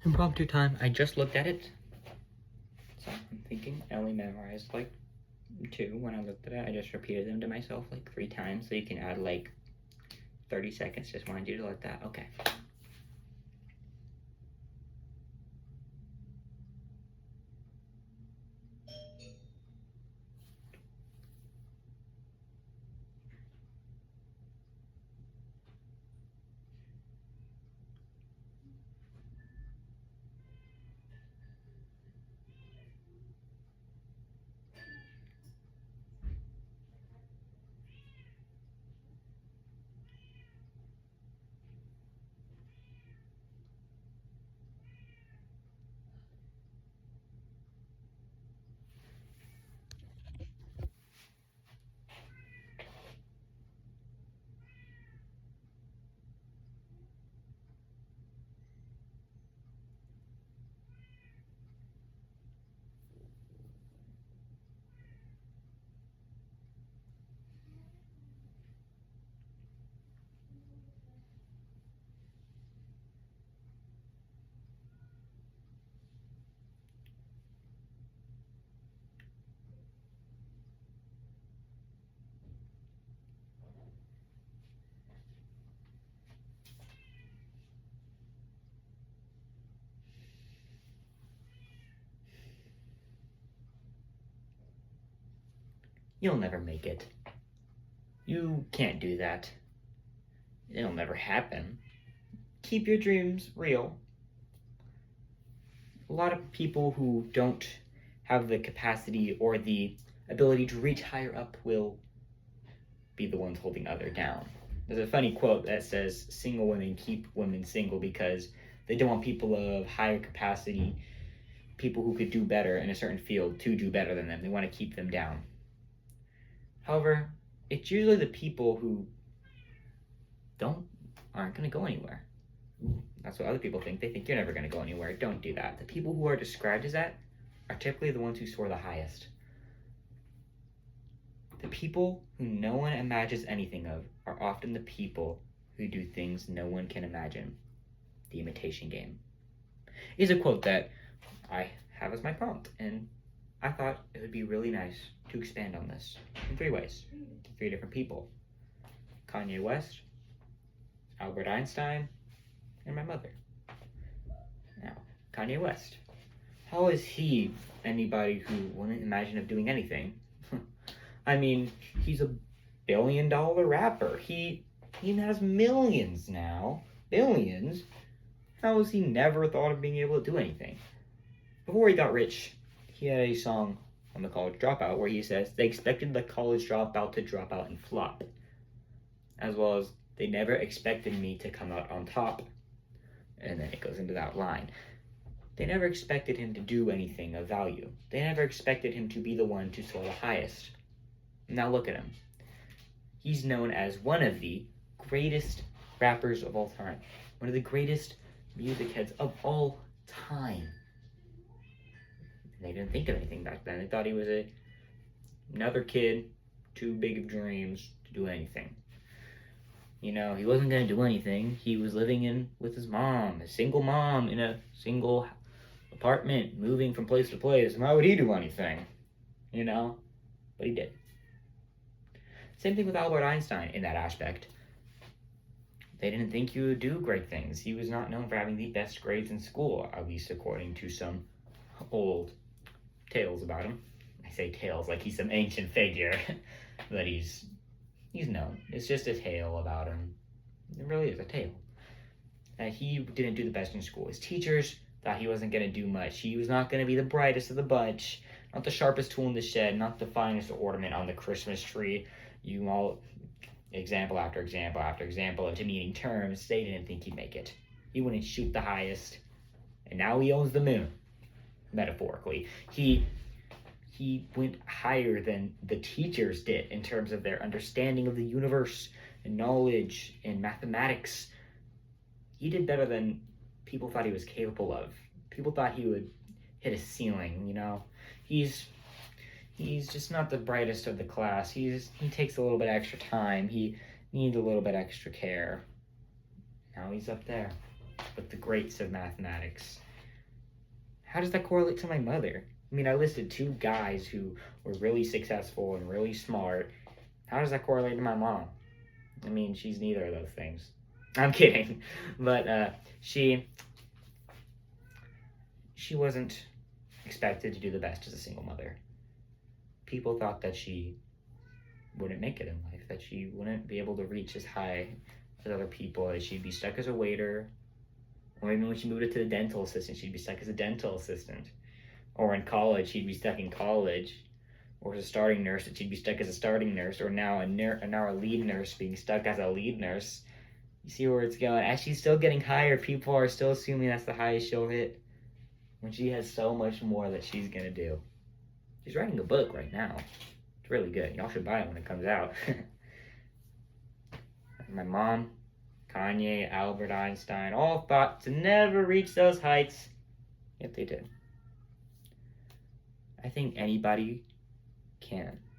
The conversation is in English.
Impromptu time. I just looked at it. So I'm thinking I only memorized like 2 when I looked at it. I just repeated them to myself like 3 times, so you can add like 30 seconds. Just wanted you to let that. Okay. You'll never make it. You can't do that. It'll never happen. Keep your dreams real. A lot of people who don't have the capacity or the ability to reach higher up will be the ones holding other down. There's a funny quote that says single women keep women single because they don't want people of higher capacity, people who could do better in a certain field, to do better than them. They want to keep them down. However, it's usually the people who aren't going to go anywhere. That's what other people think. They think you're never going to go anywhere. Don't do that. The people who are described as that are typically the ones who score the highest. The people who no one imagines anything of are often the people who do things no one can imagine. The imitation game is a quote that I have as my prompt, and I thought it would be really nice to expand on this in 3 ways, to 3 different people: Kanye West, Albert Einstein, and my mother. Now, Kanye West. How is he anybody who wouldn't imagine of doing anything? I mean, he's $1 billion rapper. He has millions now. Billions. How has he never thought of being able to do anything? Before he got rich, he had a song on the College Dropout where he says, they expected the college dropout to drop out and flop. As well as, they never expected me to come out on top. And then it goes into that line. They never expected him to do anything of value. They never expected him to be the one to score the highest. Now look at him. He's known as one of the greatest rappers of all time. One of the greatest music heads of all time. They didn't think of anything back then. They thought he was another kid, too big of dreams to do anything. You know, he wasn't going to do anything. He was living with his mom, a single mom in a single apartment, moving from place to place. Why would he do anything? You know? But he did. Same thing with Albert Einstein in that aspect. They didn't think he would do great things. He was not known for having the best grades in school, at least according to some old tales about him. I say tales like he's some ancient figure, but he's known. It's just a tale about him. It really is a tale. He didn't do the best in school. His teachers thought he wasn't going to do much. He was not going to be the brightest of the bunch, not the sharpest tool in the shed, not the finest ornament on the Christmas tree. You all, example after example after example of demeaning terms, they didn't think he'd make it. He wouldn't shoot the highest, and now he owns the moon, metaphorically. He went higher than the teachers did in terms of their understanding of the universe and knowledge and mathematics. He did better than people thought he was capable of. People thought he would hit a ceiling, you know. He's just not the brightest of the class. He takes a little bit extra time. He needs a little bit extra care. Now he's up there with the greats of mathematics. How does that correlate to my mother? I mean, I listed two guys who were really successful and really smart. How does that correlate to my mom? I mean, she's neither of those things. I'm kidding. But she wasn't expected to do the best as a single mother. People thought that she wouldn't make it in life, that she wouldn't be able to reach as high as other people, that she'd be stuck as a waiter, or even when she moved to the dental assistant, she'd be stuck as a dental assistant. Or in college, she'd be stuck in college. Or as a starting nurse, that she'd be stuck as a starting nurse. Or now a lead nurse being stuck as a lead nurse. You see where it's going. As she's still getting higher, people are still assuming that's the highest she'll hit, when she has so much more that she's going to do. She's writing a book right now. It's really good. Y'all should buy it when it comes out. My mom, Kanye, Albert Einstein, all thought to never reach those heights, yet they did. I think anybody can.